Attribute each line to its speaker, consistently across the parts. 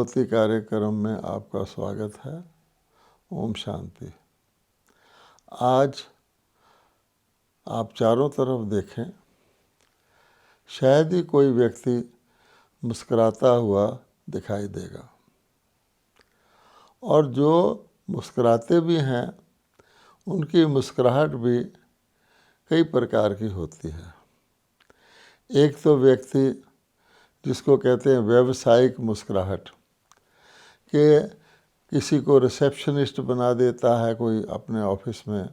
Speaker 1: भगवती कार्यक्रम में आपका स्वागत है। ओम शांति। आज आप चारों तरफ देखें, शायद ही कोई व्यक्ति मुस्कुराता हुआ दिखाई देगा, और जो मुस्कुराते भी हैं उनकी मुस्कुराहट भी कई प्रकार की होती है। एक तो व्यक्ति जिसको कहते हैं व्यावसायिक मुस्कुराहट, कि किसी को रिसेप्शनिस्ट बना देता है कोई अपने ऑफिस में,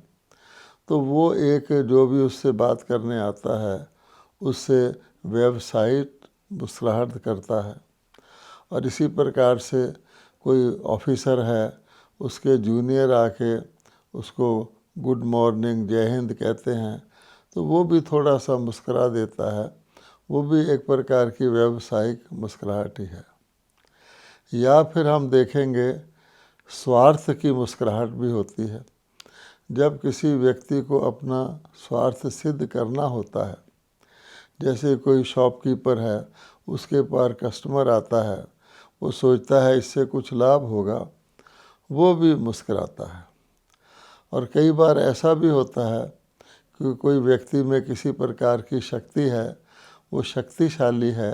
Speaker 1: तो वो एक जो भी उससे बात करने आता है उससे व्यावसायिक मुस्कुराहट करता है। और इसी प्रकार से कोई ऑफिसर है, उसके जूनियर आके उसको गुड मॉर्निंग जय हिंद कहते हैं तो वो भी थोड़ा सा मुस्कुरा देता है। वो भी एक प्रकार की व्यावसायिक मुस्कुराहट ही है। या फिर हम देखेंगे स्वार्थ की मुस्कुराहट भी होती है। जब किसी व्यक्ति को अपना स्वार्थ सिद्ध करना होता है, जैसे कोई शॉपकीपर है, उसके पास कस्टमर आता है, वो सोचता है इससे कुछ लाभ होगा, वो भी मुस्कुराता है। और कई बार ऐसा भी होता है कि कोई व्यक्ति में किसी प्रकार की शक्ति है, वो शक्तिशाली है,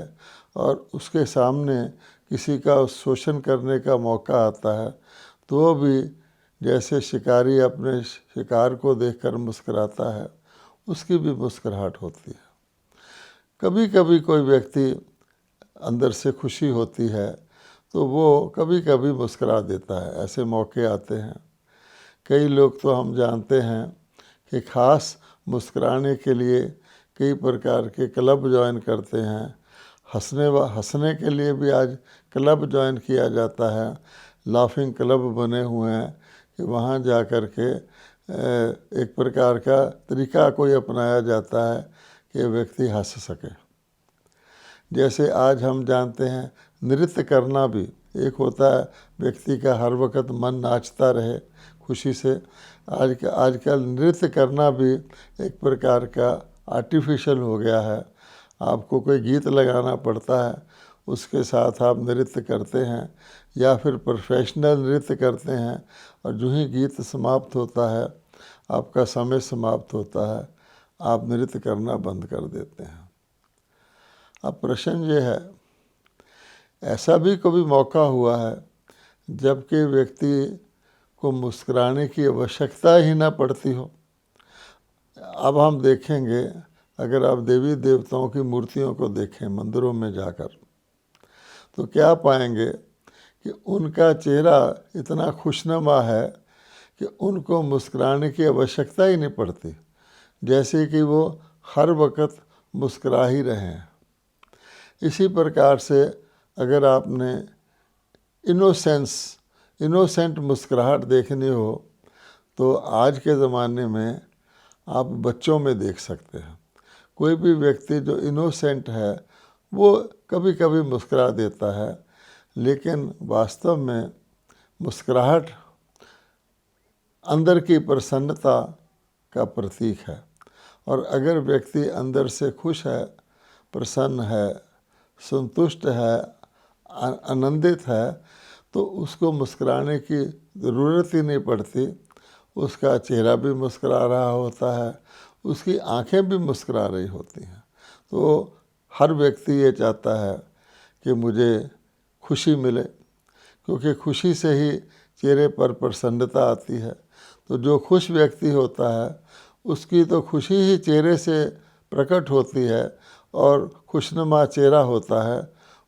Speaker 1: और उसके सामने किसी का शोषण करने का मौका आता है, तो वो भी जैसे शिकारी अपने शिकार को देखकर मुस्कुराता है, उसकी भी मुस्कुराहट होती है। कभी कभी कोई व्यक्ति अंदर से खुशी होती है तो वो कभी कभी मुस्कुरा देता है। ऐसे मौके आते हैं। कई लोग तो हम जानते हैं कि खास मुस्कुराने के लिए कई प्रकार के क्लब ज्वाइन करते हैं। हंसने के लिए भी आज क्लब ज्वाइन किया जाता है। लाफिंग क्लब बने हुए हैं कि वहाँ जा कर के एक प्रकार का तरीका कोई अपनाया जाता है कि व्यक्ति हंस सके। जैसे आज हम जानते हैं नृत्य करना भी एक होता है, व्यक्ति का हर वक्त मन नाचता रहे खुशी से। आजकल नृत्य करना भी एक प्रकार का आर्टिफिशियल हो गया है। आपको कोई गीत लगाना पड़ता है, उसके साथ आप नृत्य करते हैं, या फिर प्रोफेशनल नृत्य करते हैं, और जो ही गीत समाप्त होता है, आपका समय समाप्त होता है, आप नृत्य करना बंद कर देते हैं। अब प्रश्न ये है, ऐसा भी कभी मौका हुआ है जबकि व्यक्ति को मुस्कुराने की आवश्यकता ही ना पड़ती हो? अब हम देखेंगे, अगर आप देवी देवताओं की मूर्तियों को देखें मंदिरों में जाकर, तो क्या पाएंगे कि उनका चेहरा इतना खुशनुमा है कि उनको मुस्कुराने की आवश्यकता ही नहीं पड़ती, जैसे कि वो हर वक्त मुस्कुरा ही रहे हैं। इसी प्रकार से अगर आपने इनोसेंट मुस्कुराहट देखनी हो तो आज के ज़माने में आप बच्चों में देख सकते हैं। कोई भी व्यक्ति जो इनोसेंट है वो कभी कभी मुस्कुरा देता है, लेकिन वास्तव में मुस्कुराहट अंदर की प्रसन्नता का प्रतीक है। और अगर व्यक्ति अंदर से खुश है, प्रसन्न है, संतुष्ट है, आनंदित है, तो उसको मुस्कुराने की ज़रूरत ही नहीं पड़ती। उसका चेहरा भी मुस्कुरा रहा होता है, उसकी आंखें भी मुस्कुरा रही होती हैं। तो हर व्यक्ति ये चाहता है कि मुझे खुशी मिले, क्योंकि खुशी से ही चेहरे पर प्रसन्नता आती है। तो जो खुश व्यक्ति होता है उसकी तो खुशी ही चेहरे से प्रकट होती है, और खुशनुमा चेहरा होता है,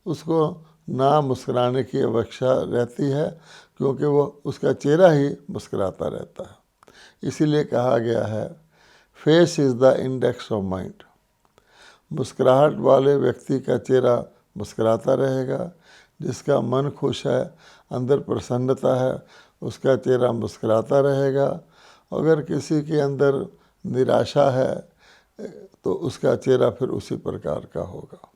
Speaker 1: उसको ना मुस्कुराने की आवश्यकता रहती है, क्योंकि वो उसका चेहरा ही मुस्कुराता रहता है। इसीलिए कहा गया है, face is the index of mind. मुस्कुराहट वाले व्यक्ति का चेहरा मुस्कुराता रहेगा, जिसका मन खुश है, अंदर प्रसन्नता है, उसका चेहरा मुस्कुराता रहेगा। अगर किसी के अंदर निराशा है तो उसका चेहरा फिर उसी प्रकार का होगा।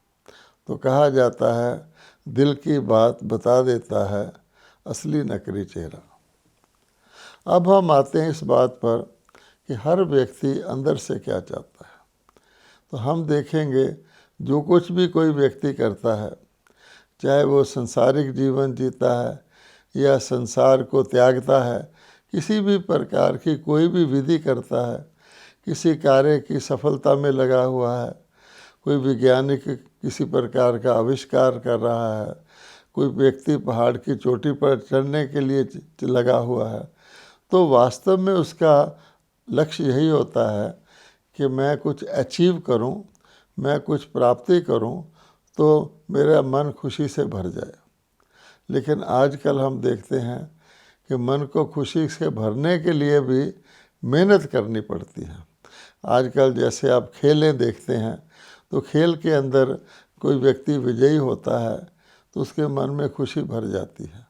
Speaker 1: तो कहा जाता है, दिल की बात बता देता है असली नकली चेहरा। अब हम आते हैं इस बात पर कि हर व्यक्ति अंदर से क्या चाहता है। तो हम देखेंगे जो कुछ भी कोई व्यक्ति करता है, चाहे वो संसारिक जीवन जीता है या संसार को त्यागता है, किसी भी प्रकार की कोई भी विधि करता है, किसी कार्य की सफलता में लगा हुआ है, कोई वैज्ञानिक किसी प्रकार का आविष्कार कर रहा है, कोई व्यक्ति पहाड़ की चोटी पर चढ़ने के लिए लगा हुआ है, तो वास्तव में उसका लक्ष्य यही होता है कि मैं कुछ अचीव करूं, मैं कुछ प्राप्ति करूं, तो मेरा मन खुशी से भर जाए। लेकिन आजकल हम देखते हैं कि मन को खुशी से भरने के लिए भी मेहनत करनी पड़ती है। आजकल जैसे आप खेलें देखते हैं, तो खेल के अंदर कोई व्यक्ति विजयी होता है तो उसके मन में खुशी भर जाती है,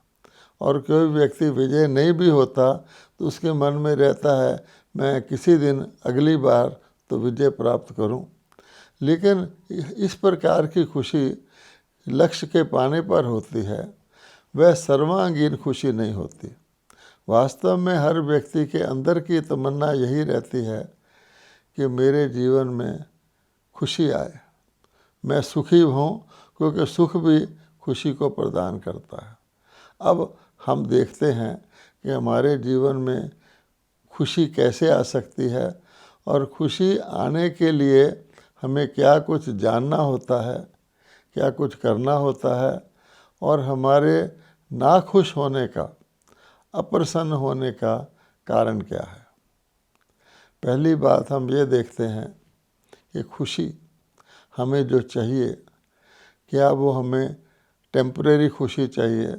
Speaker 1: और कोई व्यक्ति विजय नहीं भी होता तो उसके मन में रहता है मैं किसी दिन अगली बार तो विजय प्राप्त करूं। लेकिन इस प्रकार की खुशी लक्ष्य के पाने पर होती है, वह सर्वांगीण खुशी नहीं होती। वास्तव में हर व्यक्ति के अंदर की तमन्ना यही रहती है कि मेरे जीवन में खुशी आए, मैं सुखी हूँ, क्योंकि सुख भी खुशी को प्रदान करता है। अब हम देखते हैं कि हमारे जीवन में खुशी कैसे आ सकती है, और खुशी आने के लिए हमें क्या कुछ जानना होता है, क्या कुछ करना होता है, और हमारे नाखुश होने का, अप्रसन्न होने का कारण क्या है। पहली बात हम ये देखते हैं कि खुशी हमें जो चाहिए, क्या वो हमें टेम्परेरी खुशी चाहिए,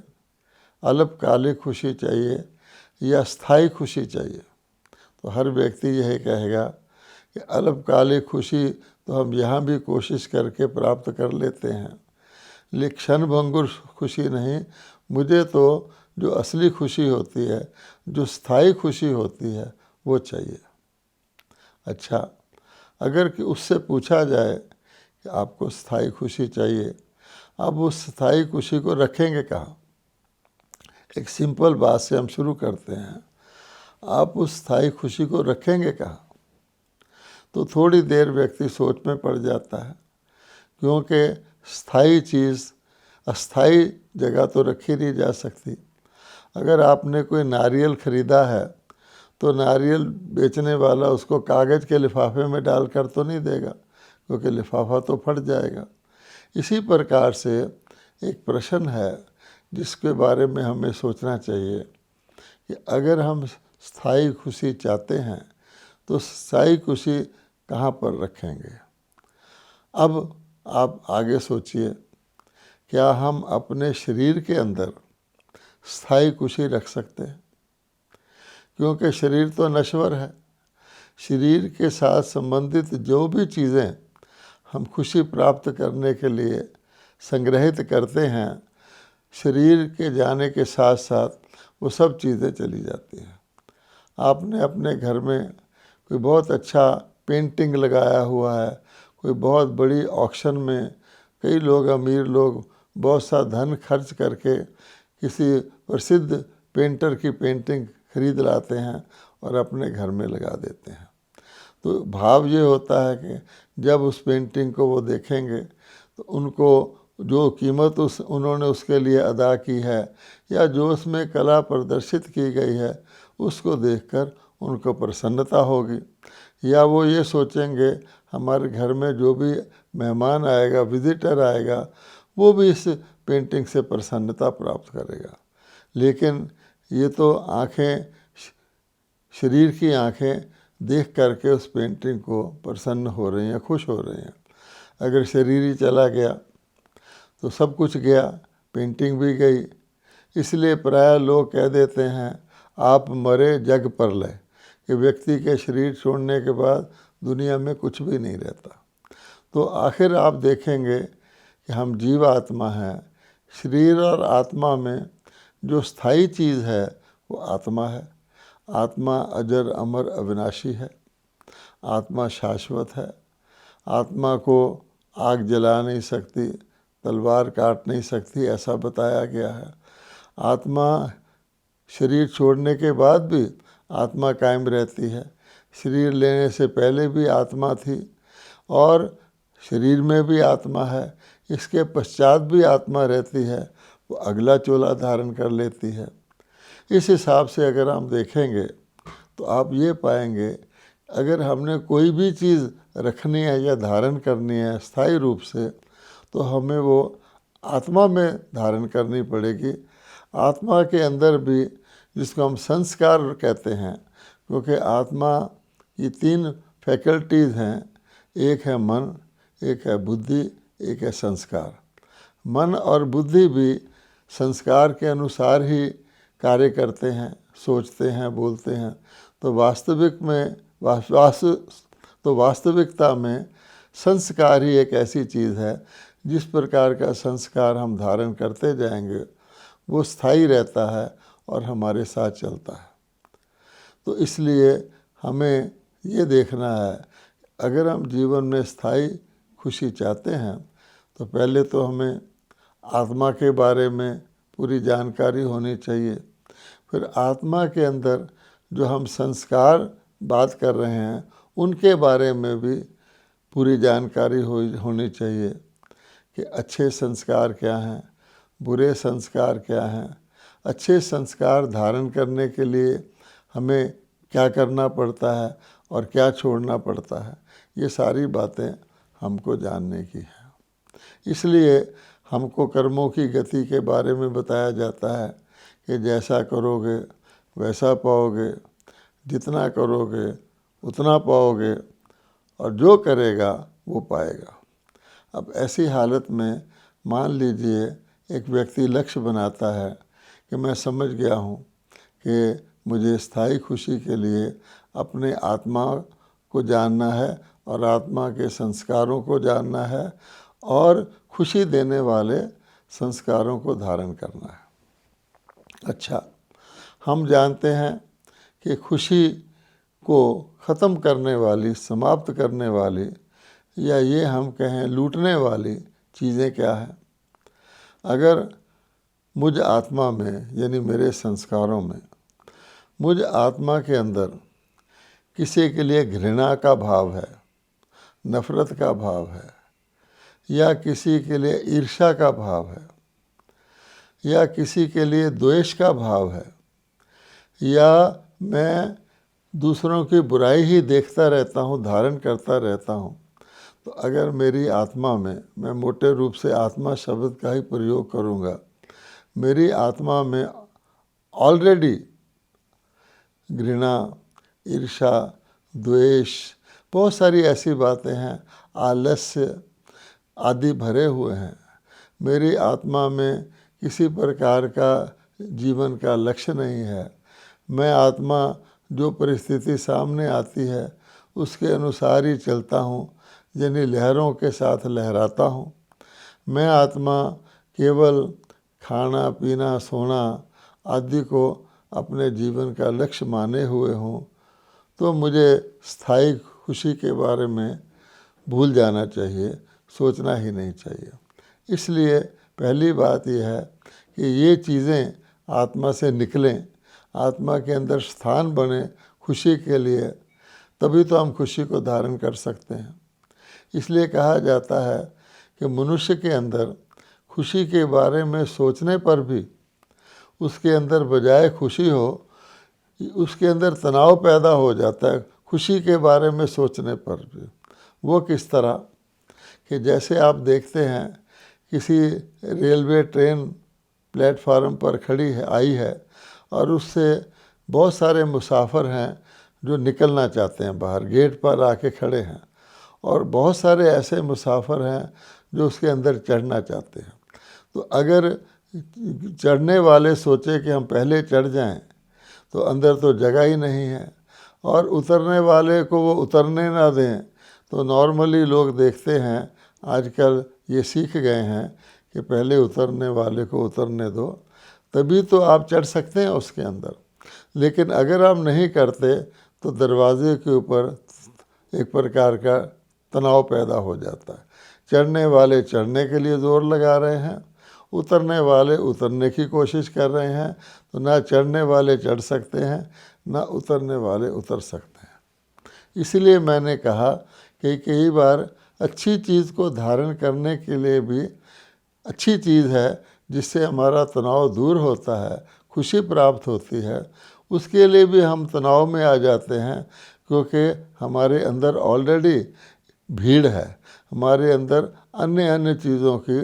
Speaker 1: अल्पकालिक खुशी चाहिए, या स्थायी खुशी चाहिए। तो हर व्यक्ति यही कहेगा कि अल्पकालिक खुशी तो हम यहाँ भी कोशिश करके प्राप्त कर लेते हैं, लेकिन क्षणभंगुर खुशी नहीं, मुझे तो जो असली खुशी होती है, जो स्थायी खुशी होती है, वो चाहिए। अच्छा, अगर कि उससे पूछा जाए कि आपको स्थायी खुशी चाहिए, अब उस स्थायी खुशी को रखेंगे कहाँ? एक सिंपल बात से हम शुरू करते हैं, आप उस स्थायी खुशी को रखेंगे कहाँ? तो थोड़ी देर व्यक्ति सोच में पड़ जाता है, क्योंकि स्थायी चीज़ अस्थायी जगह तो रखी नहीं जा सकती। अगर आपने कोई नारियल ख़रीदा है तो नारियल बेचने वाला उसको कागज़ के लिफाफे में डालकर तो नहीं देगा, क्योंकि लिफाफा तो फट जाएगा। इसी प्रकार से एक प्रश्न है जिसके बारे में हमें सोचना चाहिए कि अगर हम स्थायी खुशी चाहते हैं तो स्थायी खुशी कहाँ पर रखेंगे। अब आप आगे सोचिए, क्या हम अपने शरीर के अंदर स्थायी खुशी रख सकते हैं? क्योंकि शरीर तो नश्वर है। शरीर के साथ संबंधित जो भी चीज़ें हम खुशी प्राप्त करने के लिए संग्रहित करते हैं, शरीर के जाने के साथ साथ वो सब चीज़ें चली जाती हैं। आपने अपने घर में कोई बहुत अच्छा पेंटिंग लगाया हुआ है, कोई बहुत बड़ी ऑक्शन में कई लोग, अमीर लोग बहुत सा धन खर्च करके किसी प्रसिद्ध पेंटर की पेंटिंग खरीद लाते हैं और अपने घर में लगा देते हैं। तो भाव ये होता है कि जब उस पेंटिंग को वो देखेंगे तो उनको जो कीमत उन्होंने उसके लिए अदा की है, या जो उसमें कला प्रदर्शित की गई है, उसको देखकर उनको प्रसन्नता होगी। या वो ये सोचेंगे हमारे घर में जो भी मेहमान आएगा, विजिटर आएगा, वो भी इस पेंटिंग से प्रसन्नता प्राप्त करेगा। लेकिन ये तो आँखें, शरीर की आँखें देख करके उस पेंटिंग को प्रसन्न हो रही हैं, खुश हो रही हैं। अगर शरीर ही चला गया तो सब कुछ गया, पेंटिंग भी गई। इसलिए प्रायः लोग कह देते हैं आप मरे जग पर लय, कि व्यक्ति के शरीर छोड़ने के बाद दुनिया में कुछ भी नहीं रहता। तो आखिर आप देखेंगे कि हम जीव आत्मा हैं। शरीर और आत्मा में जो स्थायी चीज़ है वो आत्मा है। आत्मा अजर अमर अविनाशी है, आत्मा शाश्वत है। आत्मा को आग जला नहीं सकती, तलवार काट नहीं सकती, ऐसा बताया गया है। आत्मा शरीर छोड़ने के बाद भी आत्मा कायम रहती है। शरीर लेने से पहले भी आत्मा थी और शरीर में भी आत्मा है। इसके पश्चात भी आत्मा रहती है, वो अगला चोला धारण कर लेती है। इस हिसाब से अगर हम देखेंगे तो आप ये पाएंगे, अगर हमने कोई भी चीज़ रखनी है या धारण करनी है स्थायी रूप से, तो हमें वो आत्मा में धारण करनी पड़ेगी। आत्मा के अंदर भी, जिसको हम संस्कार कहते हैं, क्योंकि आत्मा की 3 फैकल्टीज़ हैं, एक है मन, एक है बुद्धि, एक है संस्कार। मन और बुद्धि भी संस्कार के अनुसार ही कार्य करते हैं, सोचते हैं, बोलते हैं। तो वास्तविकता में संस्कार ही एक ऐसी चीज़ है, जिस प्रकार का संस्कार हम धारण करते जाएंगे वो स्थायी रहता है और हमारे साथ चलता है। तो इसलिए हमें ये देखना है, अगर हम जीवन में स्थायी खुशी चाहते हैं तो पहले तो हमें आत्मा के बारे में पूरी जानकारी होनी चाहिए। फिर आत्मा के अंदर जो हम संस्कार बात कर रहे हैं उनके बारे में भी पूरी जानकारी होनी चाहिए कि अच्छे संस्कार क्या हैं, बुरे संस्कार क्या हैं। अच्छे संस्कार धारण करने के लिए हमें क्या करना पड़ता है और क्या छोड़ना पड़ता है, ये सारी बातें हमको जानने की है। इसलिए हमको कर्मों की गति के बारे में बताया जाता है कि जैसा करोगे वैसा पाओगे, जितना करोगे उतना पाओगे, और जो करेगा वो पाएगा। अब ऐसी हालत में मान लीजिए एक व्यक्ति लक्ष्य बनाता है कि मैं समझ गया हूँ कि मुझे स्थायी खुशी के लिए अपने आत्मा को जानना है और आत्मा के संस्कारों को जानना है और खुशी देने वाले संस्कारों को धारण करना है। अच्छा, हम जानते हैं कि खुशी को ख़त्म करने वाली, समाप्त करने वाली, या ये हम कहें लूटने वाली चीज़ें क्या हैं। अगर मुझ आत्मा में, यानी मेरे संस्कारों में, मुझ आत्मा के अंदर किसी के लिए घृणा का भाव है, नफ़रत का भाव है, या किसी के लिए ईर्ष्या का भाव है, या किसी के लिए द्वेष का भाव है, या मैं दूसरों की बुराई ही देखता रहता हूँ, धारण करता रहता हूँ, तो अगर मेरी आत्मा में, मैं मोटे रूप से आत्मा शब्द का ही प्रयोग करूँगा, मेरी आत्मा में ऑलरेडी घृणा, ईर्ष्या, द्वेष, बहुत सारी ऐसी बातें हैं, आलस्य आदि भरे हुए हैं। मेरी आत्मा में किसी प्रकार का जीवन का लक्ष्य नहीं है। मैं आत्मा जो परिस्थिति सामने आती है उसके अनुसार ही चलता हूँ, यानी लहरों के साथ लहराता हूँ। मैं आत्मा केवल खाना पीना सोना आदि को अपने जीवन का लक्ष्य माने हुए हूँ, तो मुझे स्थायी खुशी के बारे में भूल जाना चाहिए, सोचना ही नहीं चाहिए। इसलिए पहली बात यह है कि ये चीज़ें आत्मा से निकलें, आत्मा के अंदर स्थान बने खुशी के लिए, तभी तो हम खुशी को धारण कर सकते हैं। इसलिए कहा जाता है कि मनुष्य के अंदर खुशी के बारे में सोचने पर भी उसके अंदर बजाय खुशी हो, उसके अंदर तनाव पैदा हो जाता है खुशी के बारे में सोचने पर भी। वो किस तरह कि जैसे आप देखते हैं किसी रेलवे ट्रेन प्लेटफार्म पर आई है और उससे बहुत सारे मुसाफिर हैं जो निकलना चाहते हैं, बाहर गेट पर आके खड़े हैं, और बहुत सारे ऐसे मुसाफिर हैं जो उसके अंदर चढ़ना चाहते हैं। तो अगर चढ़ने वाले सोचे कि हम पहले चढ़ जाएं, तो अंदर तो जगह ही नहीं है, और उतरने वाले को वो उतरने ना दें, तो नॉर्मली लोग देखते हैं आजकल ये सीख गए हैं कि पहले उतरने वाले को उतरने दो, तभी तो आप चढ़ सकते हैं उसके अंदर। लेकिन अगर आप नहीं करते तो दरवाजे के ऊपर एक प्रकार का तनाव पैदा हो जाता है। चढ़ने वाले चढ़ने के लिए ज़ोर लगा रहे हैं, उतरने वाले उतरने की कोशिश कर रहे हैं, तो ना चढ़ने वाले चढ़ सकते हैं ना उतरने वाले उतर सकते हैं। इसलिए मैंने कहा कि कई बार अच्छी चीज़ को धारण करने के लिए भी अच्छी चीज़ है, जिससे हमारा तनाव दूर होता है, खुशी प्राप्त होती है, उसके लिए भी हम तनाव में आ जाते हैं, क्योंकि हमारे अंदर ऑलरेडी भीड़ है, हमारे अंदर अन्य अन्य चीज़ों की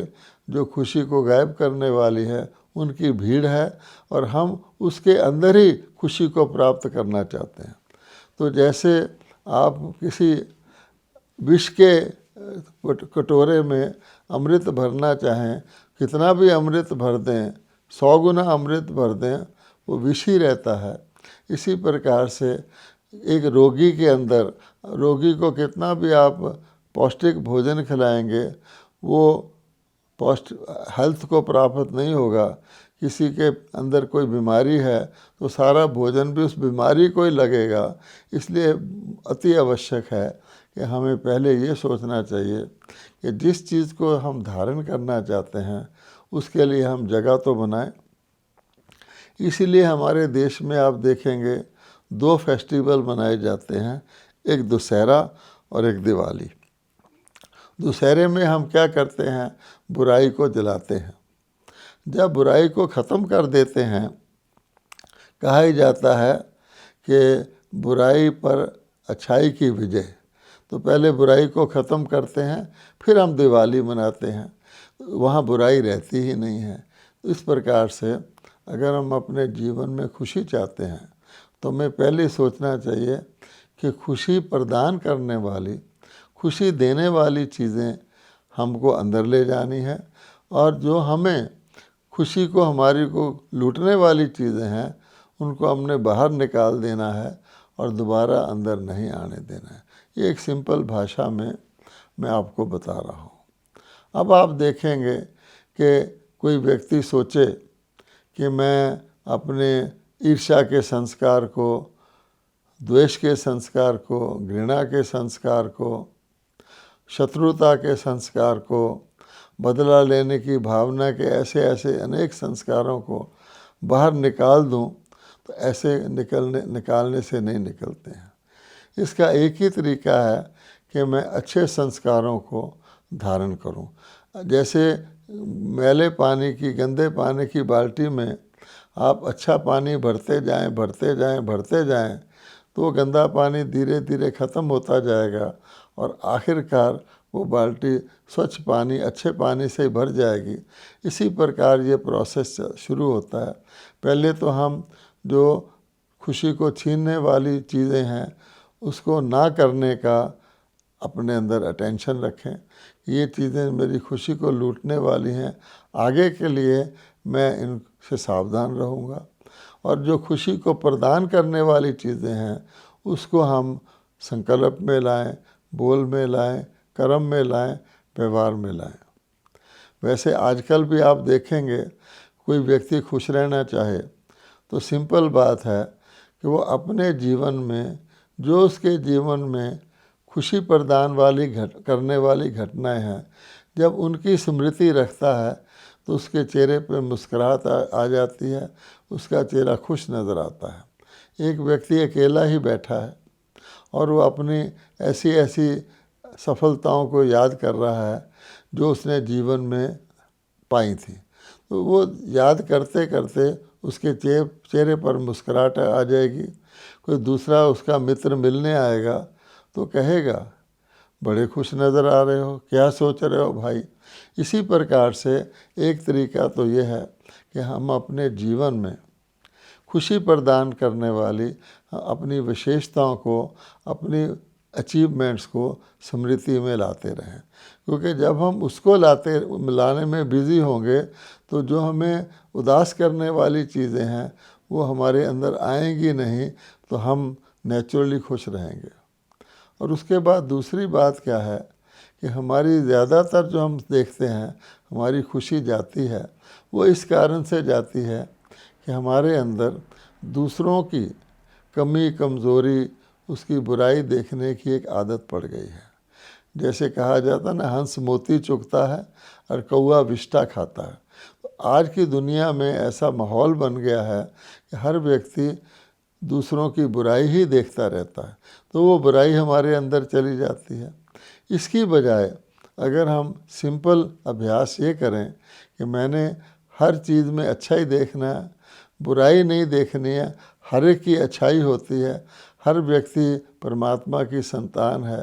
Speaker 1: जो खुशी को गायब करने वाली है उनकी भीड़ है, और हम उसके अंदर ही खुशी को प्राप्त करना चाहते हैं। तो जैसे आप किसी विष के कटोरे में अमृत भरना चाहें, कितना भी अमृत भर दें, 100 गुना अमृत भर दें, वो विष ही रहता है। इसी प्रकार से एक रोगी के अंदर, रोगी को कितना भी आप पौष्टिक भोजन खिलाएंगे, वो हेल्थ को प्राप्त नहीं होगा। किसी के अंदर कोई बीमारी है तो सारा भोजन भी उस बीमारी को ही लगेगा। इसलिए अति आवश्यक है कि हमें पहले ये सोचना चाहिए कि जिस चीज़ को हम धारण करना चाहते हैं उसके लिए हम जगह तो बनाएं। इसीलिए हमारे देश में आप देखेंगे 2 फेस्टिवल मनाए जाते हैं, एक दशहरा और एक दिवाली। दशहरे में हम क्या करते हैं, बुराई को जलाते हैं। जब बुराई को ख़त्म कर देते हैं, कहा ही जाता है कि बुराई पर अच्छाई की विजय। तो पहले बुराई को ख़त्म करते हैं, फिर हम दिवाली मनाते हैं, वहाँ बुराई रहती ही नहीं है। तो इस प्रकार से अगर हम अपने जीवन में खुशी चाहते हैं तो हमें पहले सोचना चाहिए कि खुशी प्रदान करने वाली, खुशी देने वाली चीज़ें हमको अंदर ले जानी है, और जो हमें खुशी को, हमारी को लूटने वाली चीज़ें हैं, उनको हमने बाहर निकाल देना है और दोबारा अंदर नहीं आने देना है। ये एक सिंपल भाषा में मैं आपको बता रहा हूँ। अब आप देखेंगे कि कोई व्यक्ति सोचे कि मैं अपने ईर्ष्या के संस्कार को, द्वेष के संस्कार को, घृणा के संस्कार को, शत्रुता के संस्कार को, बदला लेने की भावना के ऐसे ऐसे अनेक संस्कारों को बाहर निकाल दूं, तो ऐसे निकालने से नहीं निकलते हैं। इसका एक ही तरीका है कि मैं अच्छे संस्कारों को धारण करूं। जैसे मैले पानी की, गंदे पानी की बाल्टी में आप अच्छा पानी भरते जाएं, भरते जाएं, भरते जाएं, तो वो गंदा पानी धीरे धीरे ख़त्म होता जाएगा और आखिरकार वो बाल्टी स्वच्छ पानी, अच्छे पानी से भर जाएगी। इसी प्रकार ये प्रोसेस शुरू होता है। पहले तो हम जो खुशी को छीनने वाली चीज़ें हैं उसको ना करने का अपने अंदर अटेंशन रखें। ये चीज़ें मेरी खुशी को लूटने वाली हैं, आगे के लिए मैं इनसे सावधान रहूँगा। और जो खुशी को प्रदान करने वाली चीज़ें हैं उसको हम संकल्प में लाएं, बोल में लाएं, कर्म में लाएं, व्यवहार में लाएं। वैसे आजकल भी आप देखेंगे कोई व्यक्ति खुश रहना चाहे तो सिंपल बात है कि वो अपने जीवन में जो उसके जीवन में खुशी प्रदान वाली करने वाली घटनाएं हैं, जब उनकी स्मृति रखता है तो उसके चेहरे पे मुस्कुराहट आ जाती है, उसका चेहरा खुश नज़र आता है। एक व्यक्ति अकेला ही बैठा है और वो अपनी ऐसी ऐसी सफलताओं को याद कर रहा है जो उसने जीवन में पाई थी। तो वो याद करते करते उसके चेहरे पर मुस्कुराहट आ जाएगी। कोई दूसरा उसका मित्र मिलने आएगा तो कहेगा, बड़े खुश नज़र आ रहे हो, क्या सोच रहे हो भाई। इसी प्रकार से एक तरीका तो ये है कि हम अपने जीवन में खुशी प्रदान करने वाली अपनी विशेषताओं को, अपनी अचीवमेंट्स को स्मृति में लाते रहें, क्योंकि जब हम उसको लाने में बिज़ी होंगे तो जो हमें उदास करने वाली चीज़ें हैं वो हमारे अंदर आएंगी नहीं, तो हम नेचुरली खुश रहेंगे। और उसके बाद दूसरी बात क्या है कि हमारी ज़्यादातर जो हम देखते हैं हमारी खुशी जाती है, वो इस कारण से जाती है कि हमारे अंदर दूसरों की कमी, कमज़ोरी, उसकी बुराई देखने की एक आदत पड़ गई है। जैसे कहा जाता ना, हंस मोती चुगता है और कौवा विष्ठा खाता है। तो आज की दुनिया में ऐसा माहौल बन गया है कि हर व्यक्ति दूसरों की बुराई ही देखता रहता है, तो वो बुराई हमारे अंदर चली जाती है। इसकी बजाय अगर हम सिंपल अभ्यास ये करें कि मैंने हर चीज़ में अच्छा ही देखना है, बुराई नहीं देखनी है, हर एक की अच्छाई होती है, हर व्यक्ति परमात्मा की संतान है,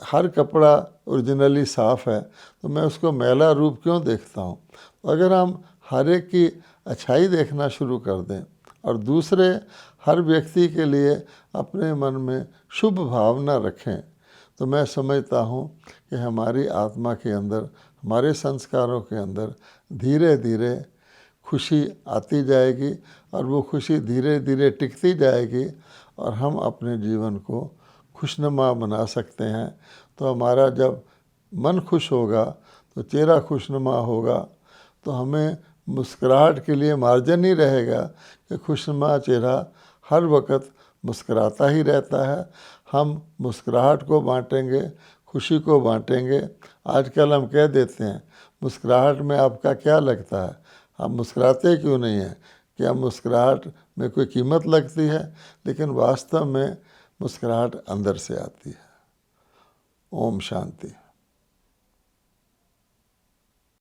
Speaker 1: हर कपड़ा ओरिजिनली साफ़ है, तो मैं उसको मैला रूप क्यों देखता हूँ। अगर हम हर एक की अच्छाई देखना शुरू कर दें और दूसरे हर व्यक्ति के लिए अपने मन में शुभ भावना रखें, तो मैं समझता हूँ कि हमारी आत्मा के अंदर, हमारे संस्कारों के अंदर धीरे धीरे खुशी आती जाएगी और वो खुशी धीरे धीरे टिकती जाएगी और हम अपने जीवन को खुशनुमा बना सकते हैं। तो हमारा जब मन खुश होगा तो चेहरा खुशनुमा होगा, तो हमें मुस्कुराहट के लिए मार्जिन नहीं रहेगा कि खुशनुमा चेहरा हर वक्त मुस्कुराता ही रहता है। हम मुस्कुराहट को बांटेंगे, खुशी को बांटेंगे। आजकल हम कह देते हैं मुस्कुराहट में आपका क्या लगता है, आप मुस्कुराते क्यों नहीं हैं, क्या मुस्कुराहट में कोई कीमत लगती है? लेकिन वास्तव में मुस्कुराहट अंदर से आती है। ओम शांति।